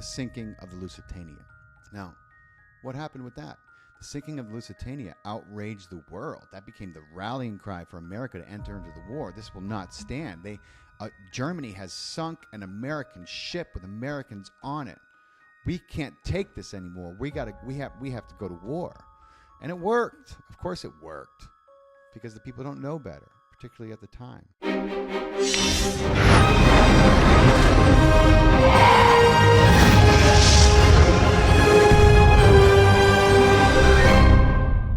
the sinking of the Lusitania. Now, what happened with that? The sinking of the Lusitania outraged the world. That became the rallying cry for America to enter into the war. This will not stand. Germany has sunk an American ship with Americans on it. We can't take this anymore. We have to go to war. And it worked. Of course it worked. Because the people don't know better, particularly at the time.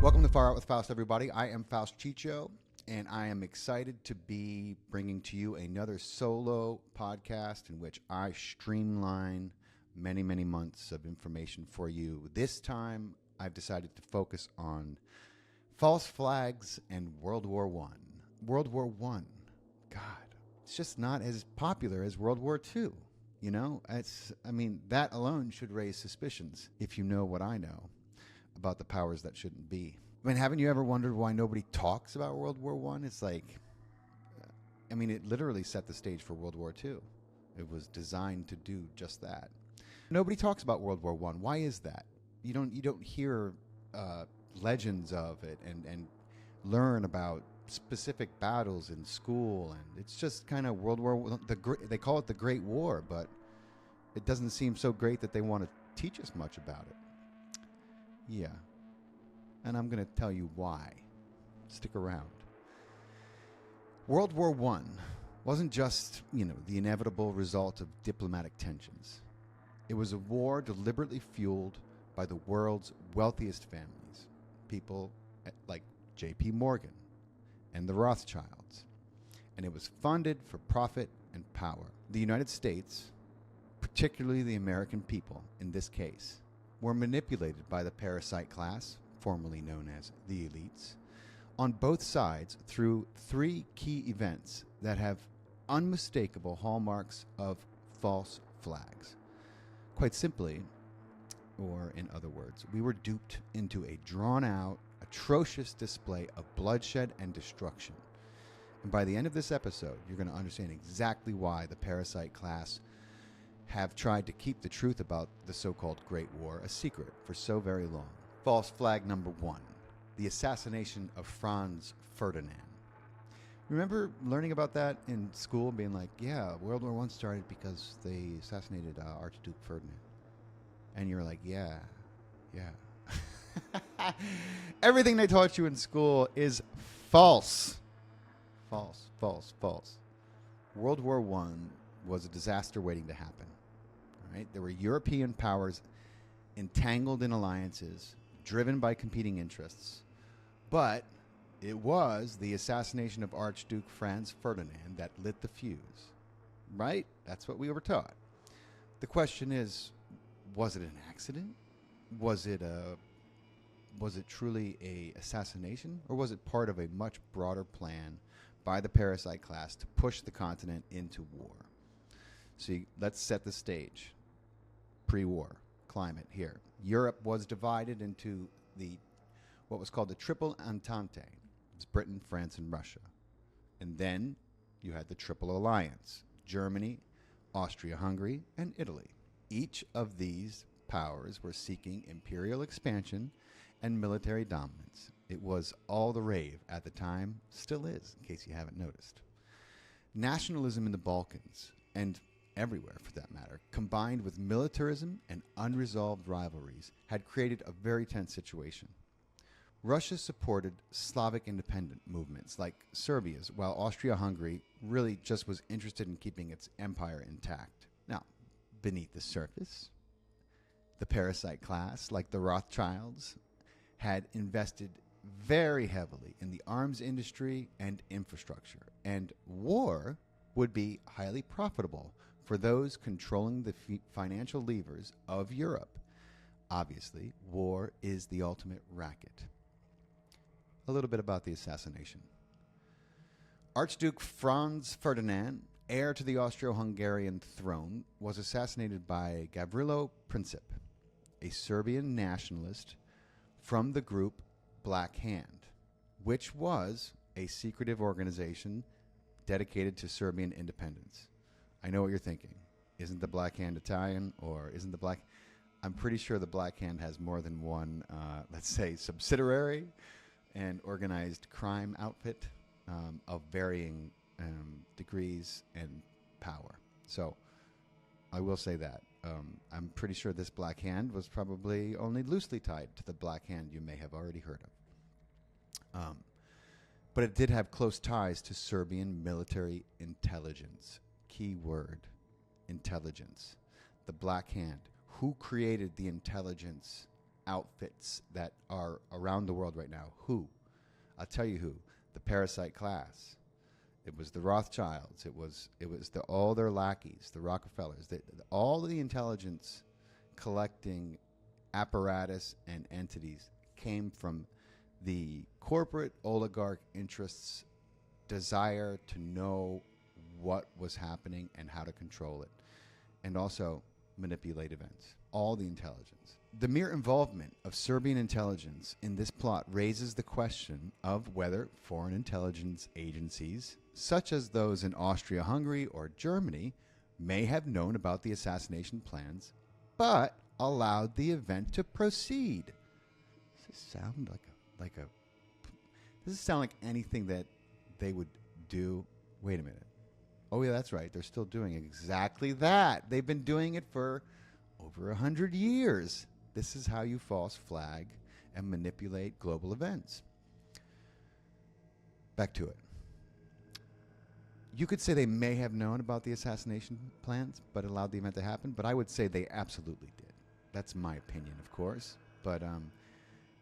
Welcome to Far Out with Faust, everybody. I am Faust Checho, and I am excited to be bringing to you another solo podcast in which I streamline many, many months of information for you. This time, I've decided to focus on false flags and World War I. World War I, God, it's just not as popular as World War II. You know, that alone should raise suspicions if you know what I know about the powers that shouldn't be. I mean, haven't you ever wondered why nobody talks about World War I? It's like, it literally set the stage for World War II. It was designed to do just that. Nobody talks about World War I. Why is that? You don't hear legends of it and learn about specific battles in school, and it's just kind of World War. They call it the Great War, but it doesn't seem so great that they want to teach us much about it. Yeah, and I'm going to tell you why. Stick around. World War I wasn't just, the inevitable result of diplomatic tensions. It was a war deliberately fueled by the world's wealthiest families, people like JP Morgan and the Rothschilds. And it was funded for profit and power. The United States, particularly the American people in this case, were manipulated by the parasite class, formerly known as the elites, on both sides through three key events that have unmistakable hallmarks of false flags. Quite simply, or in other words, we were duped into a drawn-out, atrocious display of bloodshed and destruction. And by the end of this episode, you're going to understand exactly why the parasite class have tried to keep the truth about the so-called Great War a secret for so very long. False flag number 1, the assassination of Franz Ferdinand. Remember learning about that in school, being like, yeah, World War I started because they assassinated Archduke Ferdinand. And you're like, yeah. Everything they taught you in school is false. False. World War I was a disaster waiting to happen. Right? There were European powers entangled in alliances, driven by competing interests. But it was the assassination of Archduke Franz Ferdinand that lit the fuse. Right? That's what we were taught. The question is, was it an accident? Was it truly a assassination? Or was it part of a much broader plan by the parasite class to push the continent into war? See, let's set the stage. Pre-war climate here. Europe was divided into what was called the Triple Entente. It's Britain, France, and Russia. And then you had the Triple Alliance: Germany, Austria-Hungary, and Italy. Each of these powers were seeking imperial expansion and military dominance. It was all the rave at the time, still is, in case you haven't noticed. Nationalism in the Balkans, and everywhere for that matter, combined with militarism and unresolved rivalries, had created a very tense situation. Russia supported Slavic independent movements like Serbia's, while Austria-Hungary really just was interested in keeping its empire intact. Now, beneath the surface, the parasite class, like the Rothschilds, had invested very heavily in the arms industry and infrastructure, and war would be highly profitable for those controlling the financial levers of Europe. Obviously, war is the ultimate racket. A little bit about the assassination. Archduke Franz Ferdinand, heir to the Austro-Hungarian throne, was assassinated by Gavrilo Princip, a Serbian nationalist from the group Black Hand, which was a secretive organization dedicated to Serbian independence. I know what you're thinking. isn't the Black Hand Italian, or isn't the Black... I'm pretty sure the Black Hand has more than one, let's say, subsidiary and organized crime outfit of varying degrees and power. So I will say that. I'm pretty sure this Black Hand was probably only loosely tied to the Black Hand you may have already heard of. But it did have close ties to Serbian military intelligence. Key word, intelligence. The Black Hand. Who created the intelligence outfits that are around the world right now? Who? I'll tell you who. The parasite class. It was the Rothschilds. It was all their lackeys, the Rockefellers. All of the intelligence collecting apparatus and entities came from the corporate oligarch interests' desire to know what was happening and how to control it, and also manipulate events. All the intelligence. The mere involvement of Serbian intelligence in this plot raises the question of whether foreign intelligence agencies, such as those in Austria-Hungary or Germany, may have known about the assassination plans, but allowed the event to proceed. Does this sound does this sound like anything that they would do? Wait a minute. Oh, yeah, that's right. They're still doing exactly that. They've been doing it for over 100 years. This is how you false flag and manipulate global events. Back to it. You could say they may have known about the assassination plans, but allowed the event to happen. But I would say they absolutely did. That's my opinion, of course. But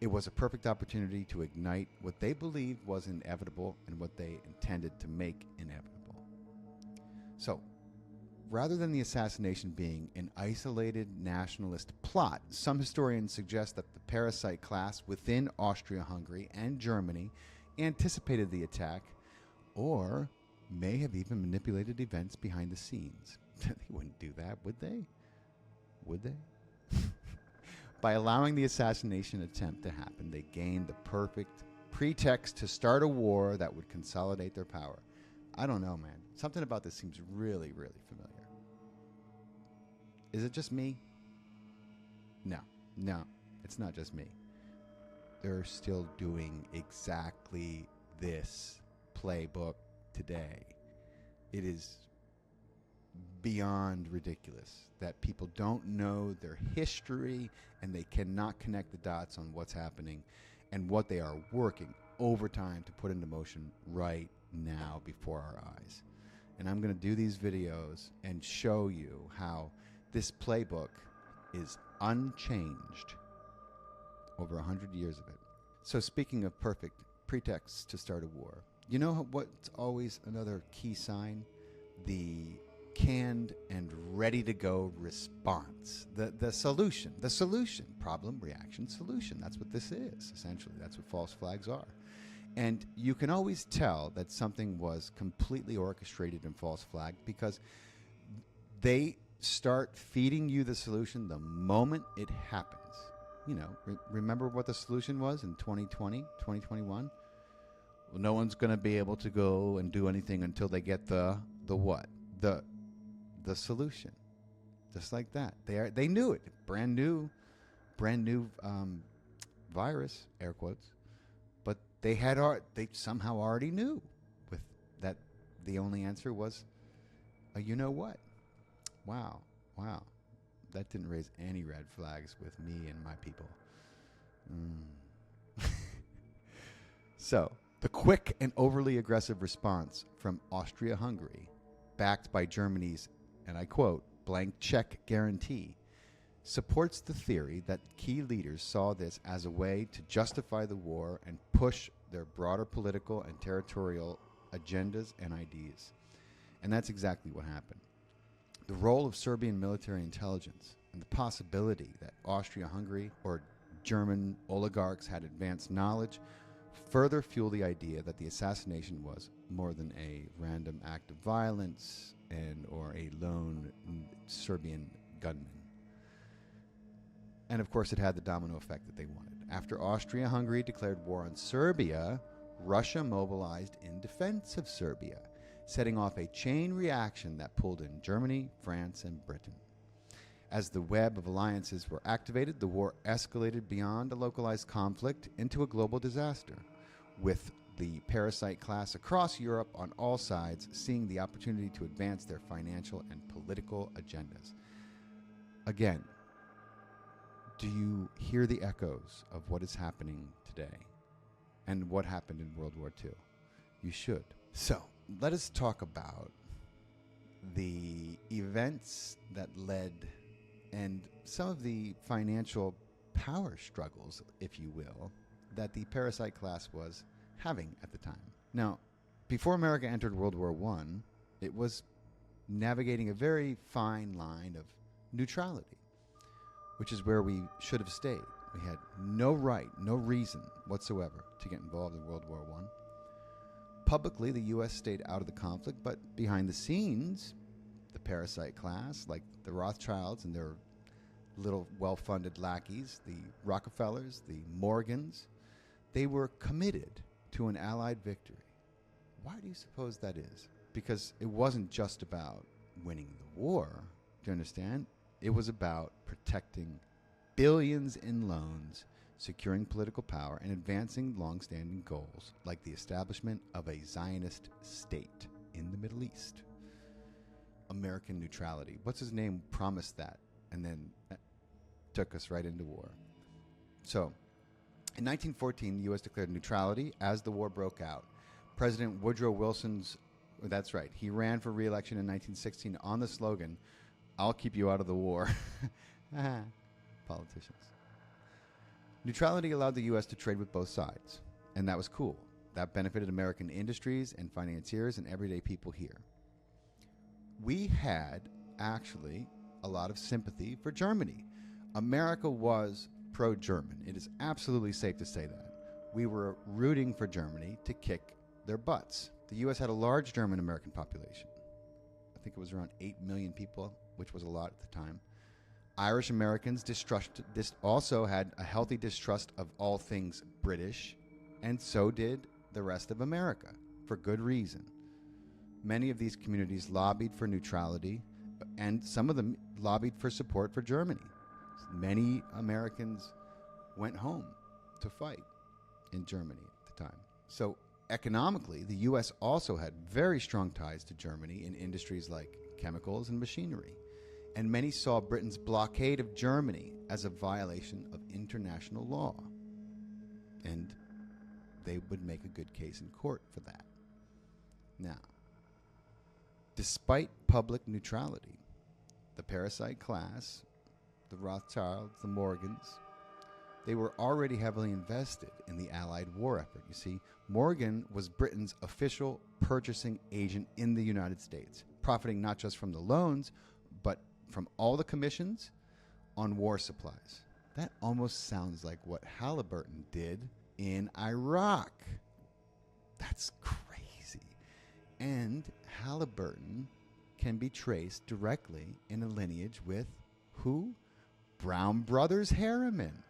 it was a perfect opportunity to ignite what they believed was inevitable and what they intended to make inevitable. So, rather than the assassination being an isolated nationalist plot, some historians suggest that the parasite class within Austria-Hungary and Germany anticipated the attack, or may have even manipulated events behind the scenes. They wouldn't do that, would they? Would they? By allowing the assassination attempt to happen, they gained the perfect pretext to start a war that would consolidate their power. I don't know, man. Something about this seems really, really familiar. Is it just me? No, it's not just me. They're still doing exactly this playbook today. It is beyond ridiculous that people don't know their history and they cannot connect the dots on what's happening and what they are working overtime to put into motion right now before our eyes. And I'm going to do these videos and show you how this playbook is unchanged over 100 years of it. So speaking of perfect pretexts to start a war, you know what's always another key sign? The canned and ready-to-go response. The solution. Problem, reaction, solution. That's what this is, essentially. That's what false flags are. And you can always tell that something was completely orchestrated and false flagged because they start feeding you the solution the moment it happens. You know, remember what the solution was in 2020, 2021? Well, no one's going to be able to go and do anything until they get the what? The solution. Just like that. They knew it. Brand new virus, air quotes. But they somehow already knew with that the only answer was you know what? Wow. That didn't raise any red flags with me and my people. So, the quick and overly aggressive response from Austria-Hungary, backed by Germany's, and I quote, blank check guarantee, supports the theory that key leaders saw this as a way to justify the war and push their broader political and territorial agendas and ideas. And that's exactly what happened. The role of Serbian military intelligence and the possibility that Austria-Hungary or German oligarchs had advanced knowledge further fuel the idea that the assassination was more than a random act of violence or a lone Serbian gunman. And of course it had the domino effect that they wanted. After Austria-Hungary declared war on Serbia, Russia mobilized in defense of Serbia. setting off a chain reaction that pulled in Germany, France, and Britain. As the web of alliances were activated, the war escalated beyond a localized conflict into a global disaster, with the parasite class across Europe on all sides seeing the opportunity to advance their financial and political agendas. Again, do you hear the echoes of what is happening today and what happened in World War II? You should. So, let us talk about the events that led and some of the financial power struggles, if you will, that the parasite class was having at the time. Now, before America entered World War I, it was navigating a very fine line of neutrality, which is where we should have stayed. We had no right, no reason whatsoever to get involved in World War I. Publicly, the U.S. stayed out of the conflict, but behind the scenes, the parasite class, like the Rothschilds and their little well-funded lackeys, the Rockefellers, the Morgans, they were committed to an Allied victory. Why do you suppose that is? Because it wasn't just about winning the war, do you understand? It was about protecting billions in loans, securing political power, and advancing long-standing goals like the establishment of a Zionist state in the Middle East. American neutrality. What's his name promised that and then took us right into war. So, in 1914, the U.S. declared neutrality as the war broke out. President Woodrow Wilson's, that's right, he ran for re-election in 1916 on the slogan, "I'll keep you out of the war." Politicians. Neutrality allowed the U.S. to trade with both sides, and that was cool. That benefited American industries and financiers and everyday people here. We had, actually, a lot of sympathy for Germany. America was pro-German. It is absolutely safe to say that. We were rooting for Germany to kick their butts. The U.S. had a large German-American population. I think it was around 8 million people, which was a lot at the time. Irish Americans also had a healthy distrust of all things British, and so did the rest of America, for good reason. Many of these communities lobbied for neutrality, and some of them lobbied for support for Germany. Many Americans went home to fight in Germany at the time. So economically, the U.S. also had very strong ties to Germany in industries like chemicals and machinery. And many saw Britain's blockade of Germany as a violation of international law. And they would make a good case in court for that. Now, despite public neutrality, the parasite class, the Rothschilds, the Morgans, they were already heavily invested in the Allied war effort. You see, Morgan was Britain's official purchasing agent in the United States, profiting not just from the loans, but from all the commissions on war supplies. That almost sounds like what Halliburton did in Iraq. That's crazy. And Halliburton can be traced directly in a lineage with who? Brown Brothers Harriman.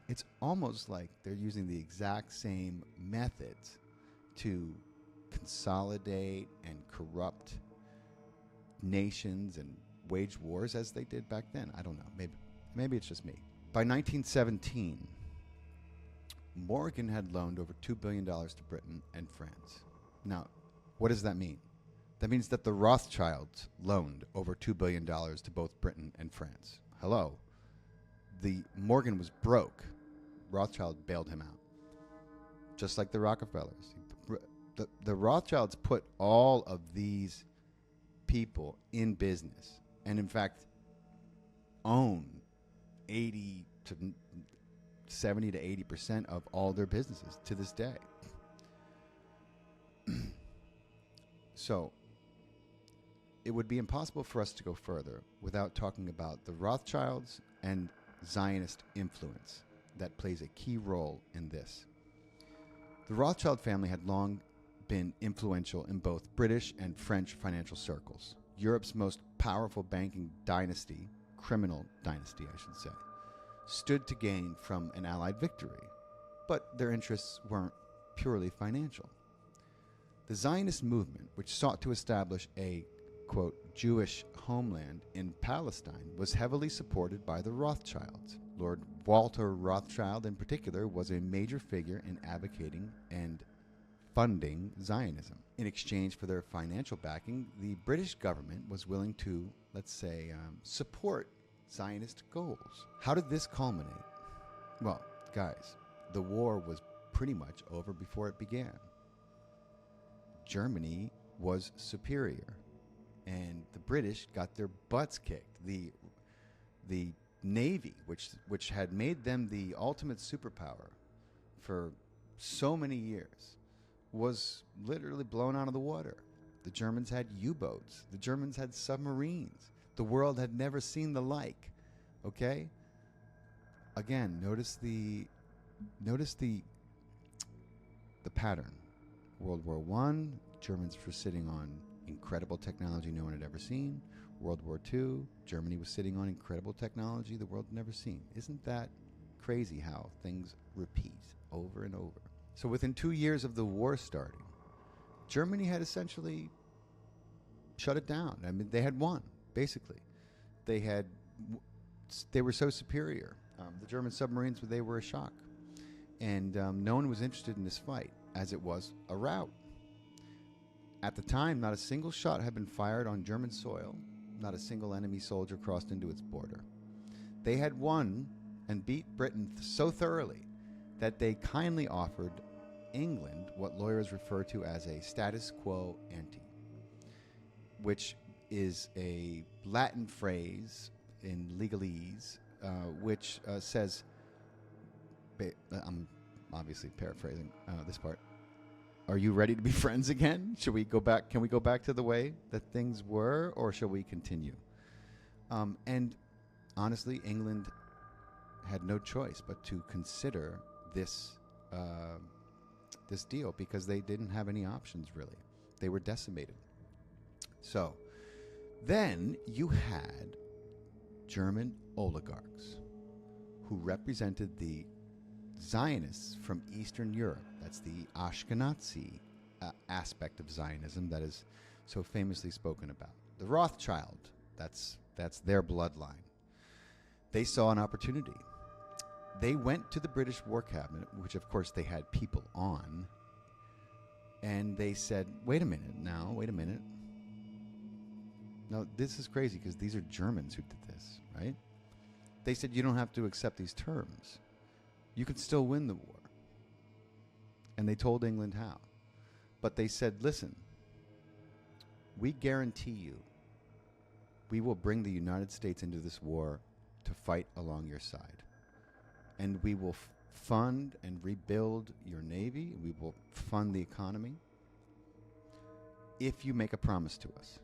It's almost like they're using the exact same methods to consolidate and corrupt nations and wage wars as they did back then. I don't know. Maybe it's just me. By 1917, Morgan had loaned over $2 billion to Britain and France. Now, what does that mean? That means that the Rothschilds loaned over $2 billion to both Britain and France. Hello. The Morgan was broke. Rothschild bailed him out. Just like the Rockefellers. The Rothschilds put all of these people in business and, in fact, own 70 to 80% of all their businesses to this day. So it would be impossible for us to go further without talking about the Rothschilds and Zionist influence that plays a key role in this. The Rothschild family had long been influential in both British and French financial circles. Europe's most powerful banking dynasty, criminal dynasty, I should say, stood to gain from an Allied victory, but their interests weren't purely financial. The Zionist movement, which sought to establish a, quote, Jewish homeland in Palestine, was heavily supported by the Rothschilds. Lord Walter Rothschild, in particular, was a major figure in advocating and funding Zionism. In exchange for their financial backing, the British government was willing to, let's say, support Zionist goals. How did this culminate? Well, guys, the war was pretty much over before it began. Germany was superior, and the British got their butts kicked. The Navy, which had made them the ultimate superpower for so many years, was literally blown out of the water. The Germans had U-boats. The Germans had submarines. The world had never seen the like. Okay? Again, notice the pattern. World War I, Germans were sitting on incredible technology no one had ever seen. World War II, Germany was sitting on incredible technology the world had never seen. Isn't that crazy how things repeat over and over? So within 2 years of the war starting, Germany had essentially shut it down. I mean, they had won, basically. They were so superior. The German submarines, they were a shock. And no one was interested in this fight, as it was a rout. At the time, not a single shot had been fired on German soil. Not a single enemy soldier crossed into its border. They had won and beat Britain so thoroughly that they kindly offered England what lawyers refer to as a status quo ante, which is a Latin phrase in legalese, which says, I'm obviously paraphrasing this part, are you ready to be friends again? Should we go back? Can we go back to the way that things were, or shall we continue? And honestly, England had no choice but to consider this deal, because they didn't have any options, really. They were decimated. So then you had German oligarchs who represented the Zionists from Eastern Europe. That's the Ashkenazi aspect of Zionism that is so famously spoken about. The Rothschild, that's their bloodline. They saw an opportunity. They went to the British War Cabinet, which of course they had people on, and they said, wait a minute. No, this is crazy, because these are Germans who did this, right? They said, you don't have to accept these terms. You can still win the war. And they told England how. But they said, listen, we guarantee you we will bring the United States into this war to fight along your side. And we will fund and rebuild your Navy. We will fund the economy if you make a promise to us.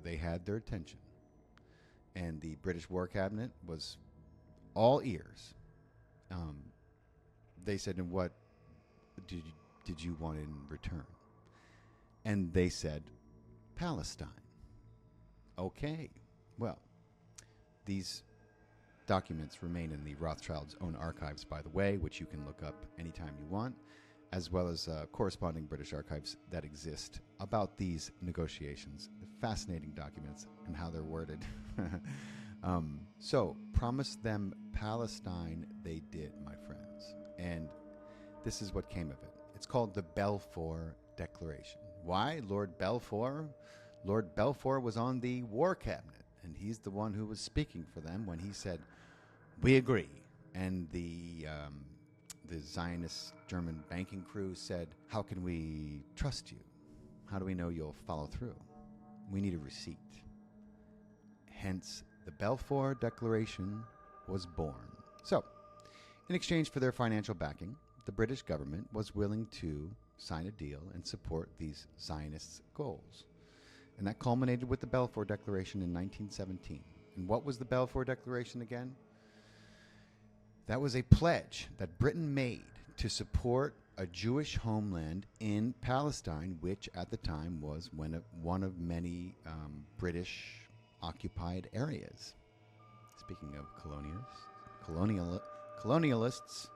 They had their attention. And the British War Cabinet was all ears. They said, and what did you want in return? And they said, Palestine. Okay. Well, these documents remain in the Rothschilds' own archives, by the way, which you can look up anytime you want, as well as corresponding British archives that exist about these negotiations. Fascinating documents and how they're worded. So, promise them Palestine they did, my friends. And this is what came of it. It's called the Balfour Declaration. Why? Lord Balfour? Lord Balfour was on the War Cabinet, and he's the one who was speaking for them when he said, we agree. And the Zionist German banking crew said, how can we trust you? How do we know you'll follow through? We need a receipt. Hence, the Balfour Declaration was born. So, in exchange for their financial backing, the British government was willing to sign a deal and support these Zionists' goals. And that culminated with the Balfour Declaration in 1917. And what was the Balfour Declaration again? That was a pledge that Britain made to support a Jewish homeland in Palestine, which at the time was one of many British occupied areas. Speaking of colonialists.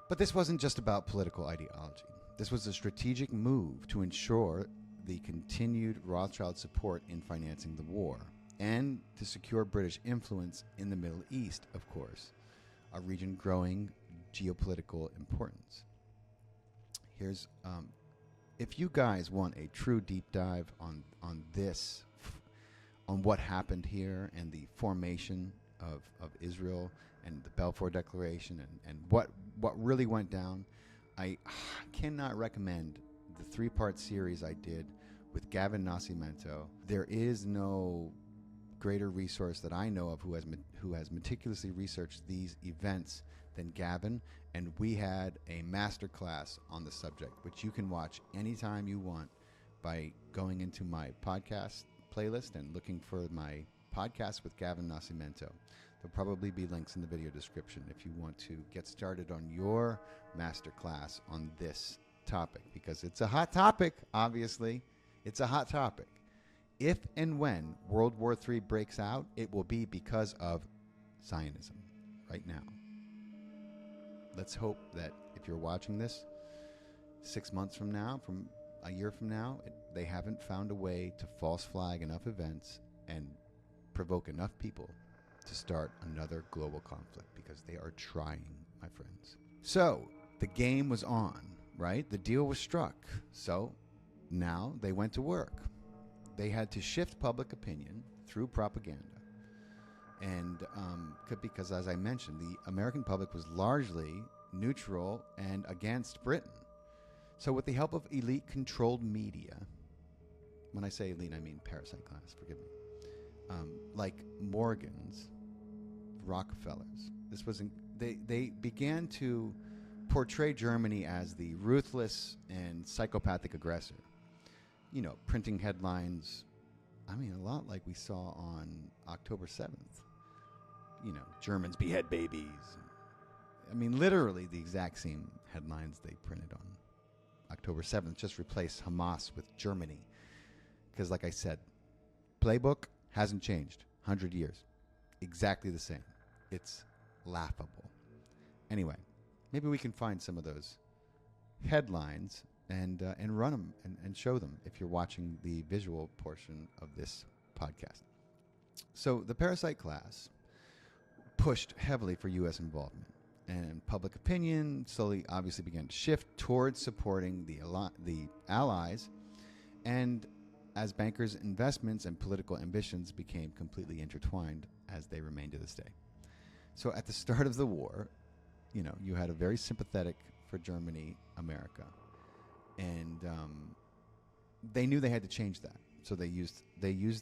But this wasn't just about political ideology. This was a strategic move to ensure the continued Rothschild support in financing the war and to secure British influence in the Middle East, of course, a region growing geopolitical importance. Here's, if you guys want a true deep dive on this, on what happened here and the formation of Israel and the Balfour Declaration and what really went down, I cannot recommend the 3-part series I did with Gavin Nascimento. There is no greater resource that I know of who has meticulously researched these events than Gavin, and we had a master class on the subject, which you can watch anytime you want by going into my podcast playlist and looking for my podcast with Gavin Nascimento. There'll probably be links in the video description if you want to get started on your master class on this topic, because it's a hot topic, obviously. It's a hot topic. If and when World War III breaks out, it will be because of Zionism right now. Let's hope that if you're watching this 6 months from now, from a year from now, they haven't found a way to false flag enough events and provoke enough people to start another global conflict, because they are trying, my friends. So the game was on, right? The deal was struck. So now they went to work. They had to shift public opinion through propaganda. And because, as I mentioned, the American public was largely neutral and against Britain. So with the help of elite-controlled media, when I say elite, I mean parasite class, forgive me, like Morgans, Rockefellers, they began to portray Germany as the ruthless and psychopathic aggressor. You know, printing headlines, I mean, a lot like we saw on October 7th. You know, Germans behead babies. I mean, literally the exact same headlines they printed on October 7th. Just replace Hamas with Germany. Because, like I said, playbook hasn't changed. 100 years. Exactly the same. It's laughable. Anyway, maybe we can find some of those headlines and run them and show them if you're watching the visual portion of this podcast. So the parasite class pushed heavily for U.S. involvement, and public opinion slowly obviously began to shift towards supporting the Allies, and as bankers' investments and political ambitions became completely intertwined, as they remain to this day. So at the start of the war, you know, you had a very sympathetic for Germany America, and they knew they had to change that. So they used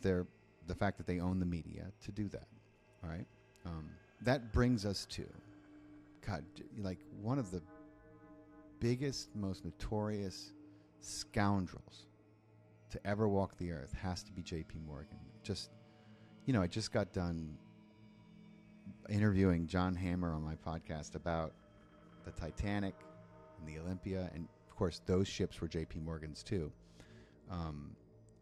the fact that they own the media to do that. All right, that brings us to, God, like one of the biggest, most notorious scoundrels to ever walk the earth has to be JP Morgan. Just, you know, I just got done interviewing John Hammer on my podcast about the Titanic and the Olympia, and of course those ships were JP Morgan's too.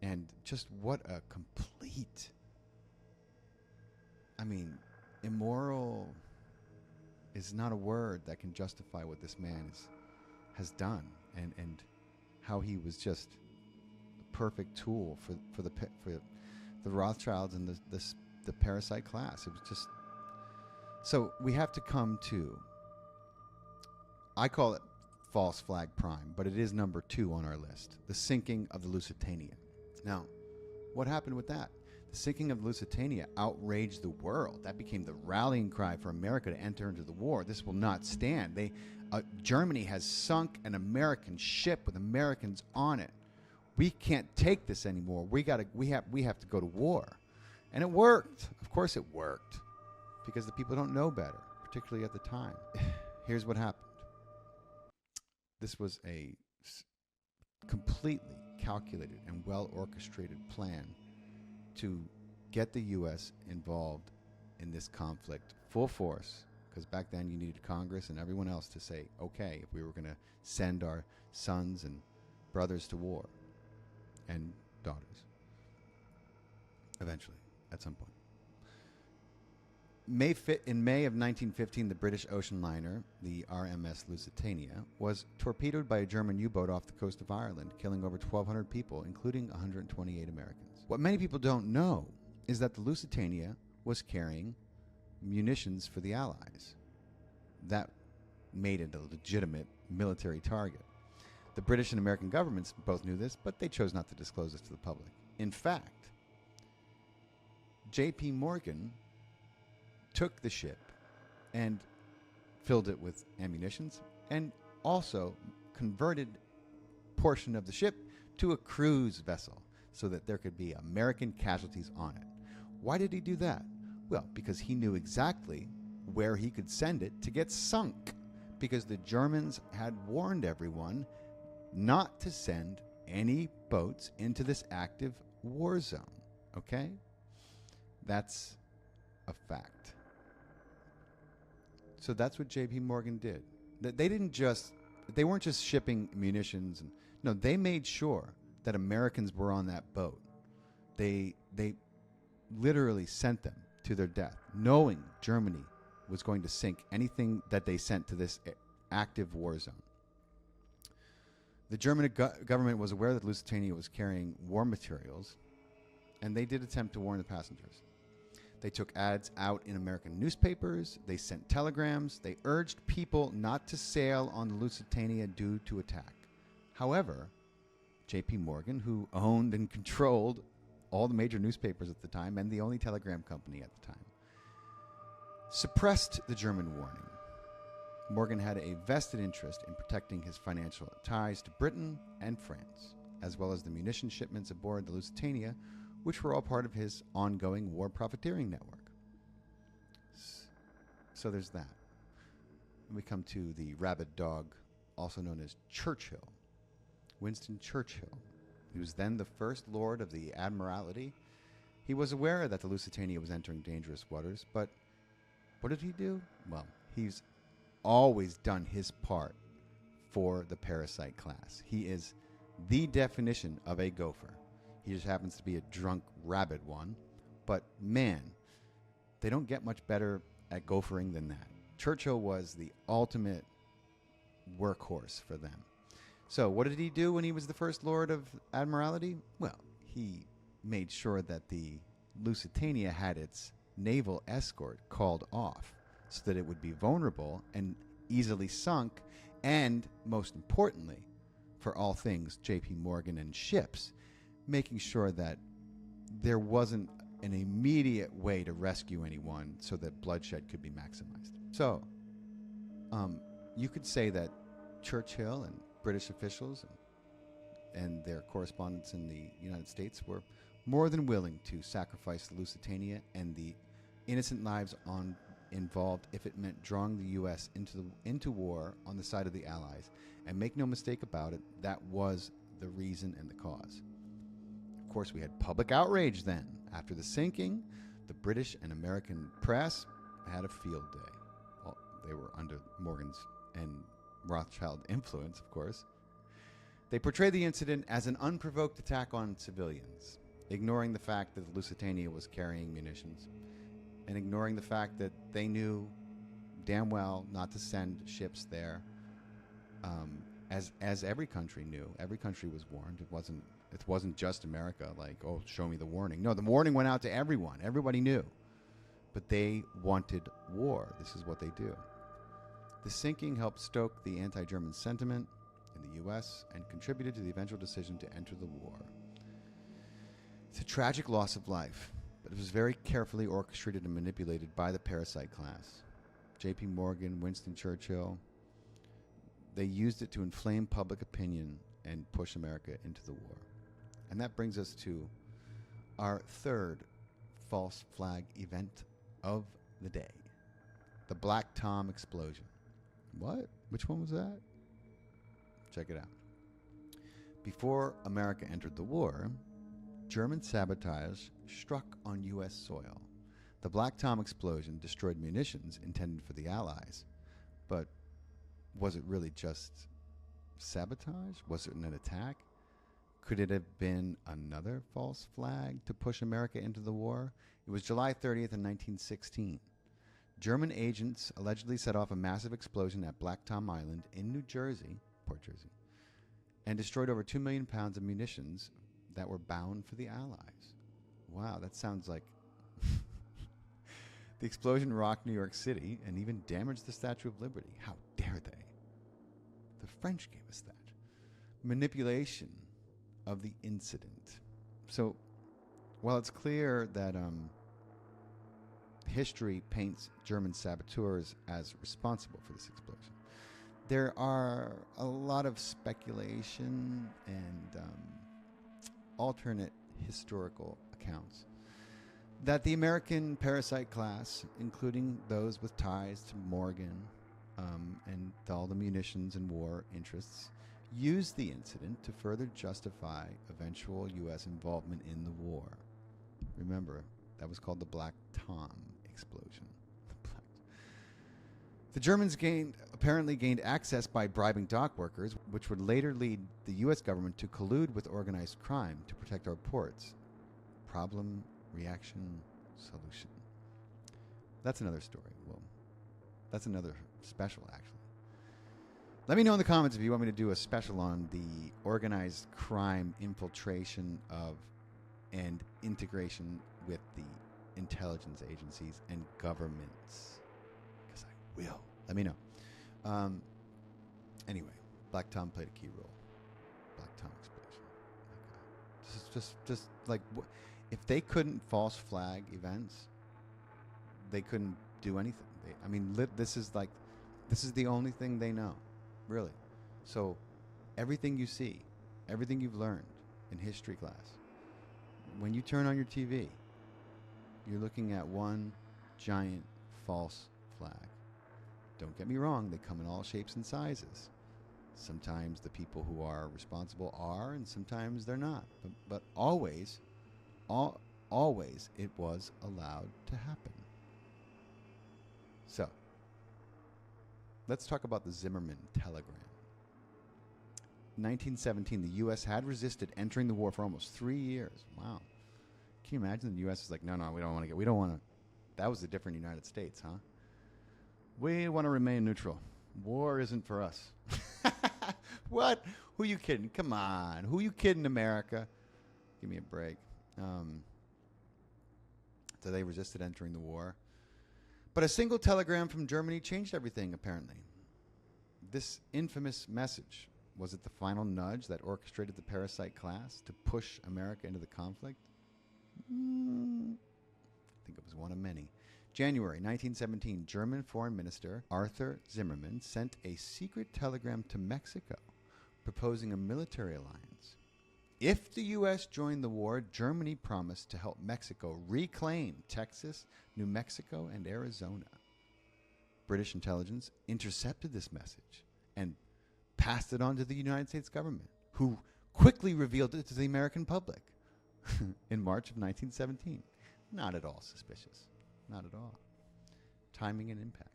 And just what a complete, I mean, immoral is not a word that can justify what this man has done, and how he was just a perfect tool for the Rothschilds and the parasite class. It was just, so we have to come to, I call it false flag prime, but it is number 2 on our list, the sinking of the Lusitania. Now, what happened with that? The sinking of the Lusitania outraged the world. That became the rallying cry for America to enter into the war. This will not stand. Germany has sunk an American ship with Americans on it. We can't take this anymore. We have to go to war. And it worked. Of course it worked, because the people don't know better, particularly at the time. Here's what happened. This was a completely calculated and well-orchestrated plan to get the U.S. involved in this conflict full force, because back then you needed Congress and everyone else to say, okay, if we were going to send our sons and brothers to war, and daughters, eventually, at some point. In May of 1915, the British ocean liner, the RMS Lusitania, was torpedoed by a German U-boat off the coast of Ireland, killing over 1,200 people, including 128 Americans. What many people don't know is that the Lusitania was carrying munitions for the Allies. That made it a legitimate military target. The British and American governments both knew this, but they chose not to disclose this to the public. In fact, JP Morgan took the ship and filled it with ammunitions and also converted a portion of the ship to a cruise vessel so that there could be American casualties on it. Why did he do that? Well, because he knew exactly where he could send it to get sunk, because the Germans had warned everyone not to send any boats into this active war zone. Okay? That's a fact. So that's what JP Morgan did. They weren't just shipping munitions. No, they made sure that Americans were on that boat. They literally sent them to their death, knowing Germany was going to sink anything that they sent to this active war zone. The German government was aware that Lusitania was carrying war materials, and they did attempt to warn the passengers. They took ads out in American newspapers. They sent telegrams. They urged people not to sail on the Lusitania due to attack. However, JP Morgan, who owned and controlled all the major newspapers at the time and the only telegram company at the time, suppressed the German warning. Morgan had a vested interest in protecting his financial ties to Britain and France, as well as the munition shipments aboard the Lusitania, which were all part of his ongoing war profiteering network. So there's that. And we come to the rabid dog, also known as Churchill. Winston Churchill. He was then the First Lord of the Admiralty. He was aware that the Lusitania was entering dangerous waters, but what did he do? Well, he's always done his part for the parasite class. He is the definition of a gopher. He just happens to be a drunk, rabid one. But man, they don't get much better at gophering than that. Churchill was the ultimate workhorse for them. So what did he do when he was the First Lord of Admiralty? Well, he made sure that the Lusitania had its naval escort called off so that it would be vulnerable and easily sunk, and most importantly, for all things JP Morgan and ships, making sure that there wasn't an immediate way to rescue anyone so that bloodshed could be maximized. So, you could say that Churchill and British officials and their correspondents in the United States were more than willing to sacrifice the Lusitania and the innocent lives involved if it meant drawing the U.S. into war on the side of the Allies. And make no mistake about it, that was the reason and the cause. Of course, we had public outrage then. After the sinking, the British and American press had a field day. Well, they were under Morgan's and Rothschild influence, of course. They portrayed the incident as an unprovoked attack on civilians, ignoring the fact that the Lusitania was carrying munitions and ignoring the fact that they knew damn well not to send ships there, as every country knew. Every country was warned. It wasn't just America, like, oh, show me the warning. No, the warning went out to everyone. Everybody knew. But they wanted war. This is what they do. The sinking helped stoke the anti-German sentiment in the U.S. and contributed to the eventual decision to enter the war. It's a tragic loss of life, but it was very carefully orchestrated and manipulated by the parasite class. JP Morgan, Winston Churchill, they used it to inflame public opinion and push America into the war. And that brings us to our third false flag event of the day, the Black Tom explosion. What? Which one was that? Check it out. Before America entered the war, German sabotage struck on U.S. soil. The Black Tom explosion destroyed munitions intended for the Allies. But was it really just sabotage? Was it an attack? Could it have been another false flag to push America into the war? It was July 30th in 1916. German agents allegedly set off a massive explosion at Black Tom Island in New Jersey, Port Jersey, and destroyed over 2 million pounds of munitions that were bound for the Allies. Wow, that sounds like... The explosion rocked New York City and even damaged the Statue of Liberty. How dare they? The French gave us that. Manipulation of the incident. So, while it's clear that history paints German saboteurs as responsible for this explosion, there are a lot of speculation and alternate historical accounts that the American parasite class, including those with ties to Morgan and all the munitions and war interests, used the incident to further justify eventual U.S. involvement in the war. Remember, that was called the Black Tom explosion. The Germans apparently gained access by bribing dock workers, which would later lead the U.S. government to collude with organized crime to protect our ports. Problem, reaction, solution. That's another story. Well, that's another special, actually. Let me know in the comments if you want me to do a special on the organized crime infiltration of and integration with the intelligence agencies and governments. Because I will. Let me know. Anyway, Black Tom played a key role. Black Tom explosion. Just like, if they couldn't false flag events, they couldn't do anything. This is the only thing they know, really. So everything you see, everything you've learned in history class, when you turn on your TV, you're looking at one giant false flag. Don't get me wrong, they come in all shapes and sizes. Sometimes the people who are responsible are, and sometimes they're not. But always it was allowed to happen. So, let's talk about the Zimmerman telegram. In 1917, the U.S. had resisted entering the war for almost 3 years. Wow. Can you imagine the U.S. is like, no, we don't want to. That was a different United States, huh? We want to remain neutral. War isn't for us. What? Who you kidding? Come on. Who you kidding, America? Give me a break. So they resisted entering the war. But a single telegram from Germany changed everything, apparently. This infamous message, was it the final nudge that orchestrated the parasite class to push America into the conflict? I think it was one of many. January 1917, German Foreign Minister Arthur Zimmermann sent a secret telegram to Mexico proposing a military alliance. If the U.S. joined the war, Germany promised to help Mexico reclaim Texas, New Mexico, and Arizona. British intelligence intercepted this message and passed it on to the United States government, who quickly revealed it to the American public in March of 1917. Not at all suspicious. Not at all. Timing and impact.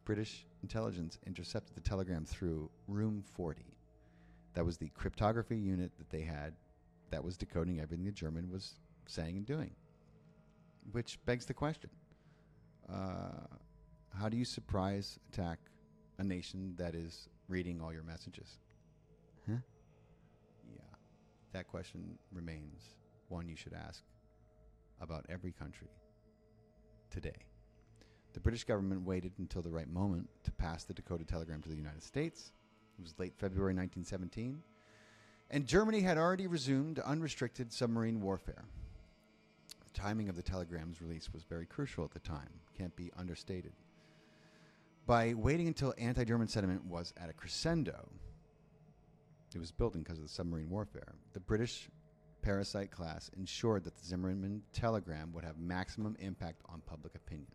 British intelligence intercepted the telegram through Room 40. That was the cryptography unit that they had that was decoding everything the German was saying and doing. Which begs the question. How do you surprise attack a nation that is reading all your messages? Huh? Yeah. That question remains one you should ask about every country today. The British government waited until the right moment to pass the decoded telegram to the United States. It was late February 1917, and Germany had already resumed unrestricted submarine warfare. The timing of the telegram's release was very crucial at the time, can't be understated. By waiting until anti-German sentiment was at a crescendo, it was building because of the submarine warfare, the British parasite class ensured that the Zimmermann telegram would have maximum impact on public opinion.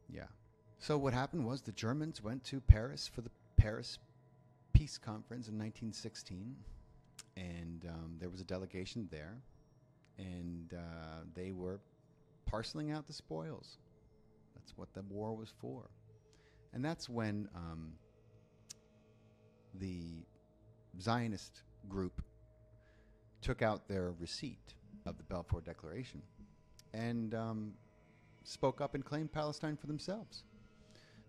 Yeah. So what happened was the Germans went to Paris for the Paris Peace Conference in 1916, and there was a delegation there, and they were parceling out the spoils. That's what the war was for. And that's when the Zionist group took out their receipt of the Balfour Declaration and spoke up and claimed Palestine for themselves.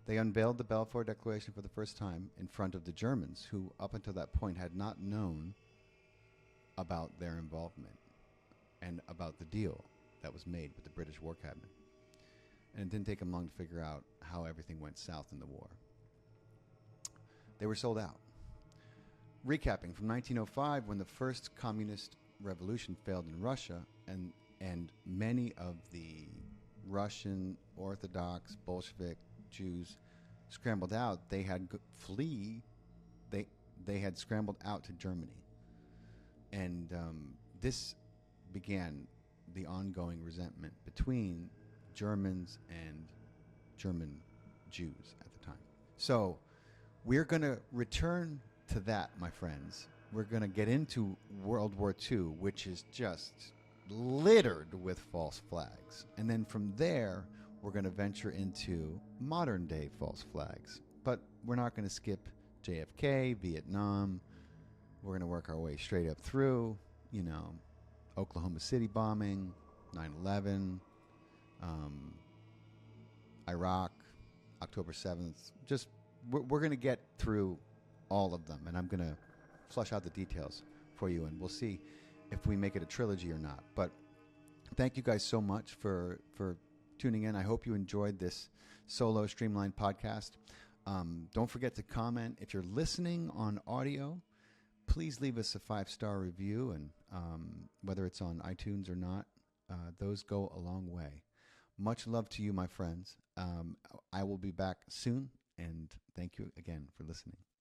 They unveiled the Balfour Declaration for the first time in front of the Germans, who up until that point had not known about their involvement and about the deal that was made with the British War Cabinet. And it didn't take them long to figure out how everything went south in the war. They were sold out. Recapping, from 1905, when the first communist revolution failed in Russia, and many of the Russian Orthodox Bolshevik Jews scrambled out, they had they had scrambled out to Germany. And this began the ongoing resentment between Germans and German Jews at the time. So we're going to return to that, my friends. We're going to get into World War II, which is just littered with false flags. And then from there, we're going to venture into modern day false flags. But we're not going to skip JFK, Vietnam. We're going to work our way straight up through, Oklahoma City bombing, 9/11, Iraq, October 7th. Just we're going to get through all of them, and I'm going to flush out the details for you, and we'll see if we make it a trilogy or not. But thank you guys so much for tuning in. I hope you enjoyed this solo Streamline podcast. Don't forget to comment. If you're listening on audio, please leave us a 5-star review, and whether it's on iTunes or not, those go a long way. Much love to you, my friends. I will be back soon, and thank you again for listening.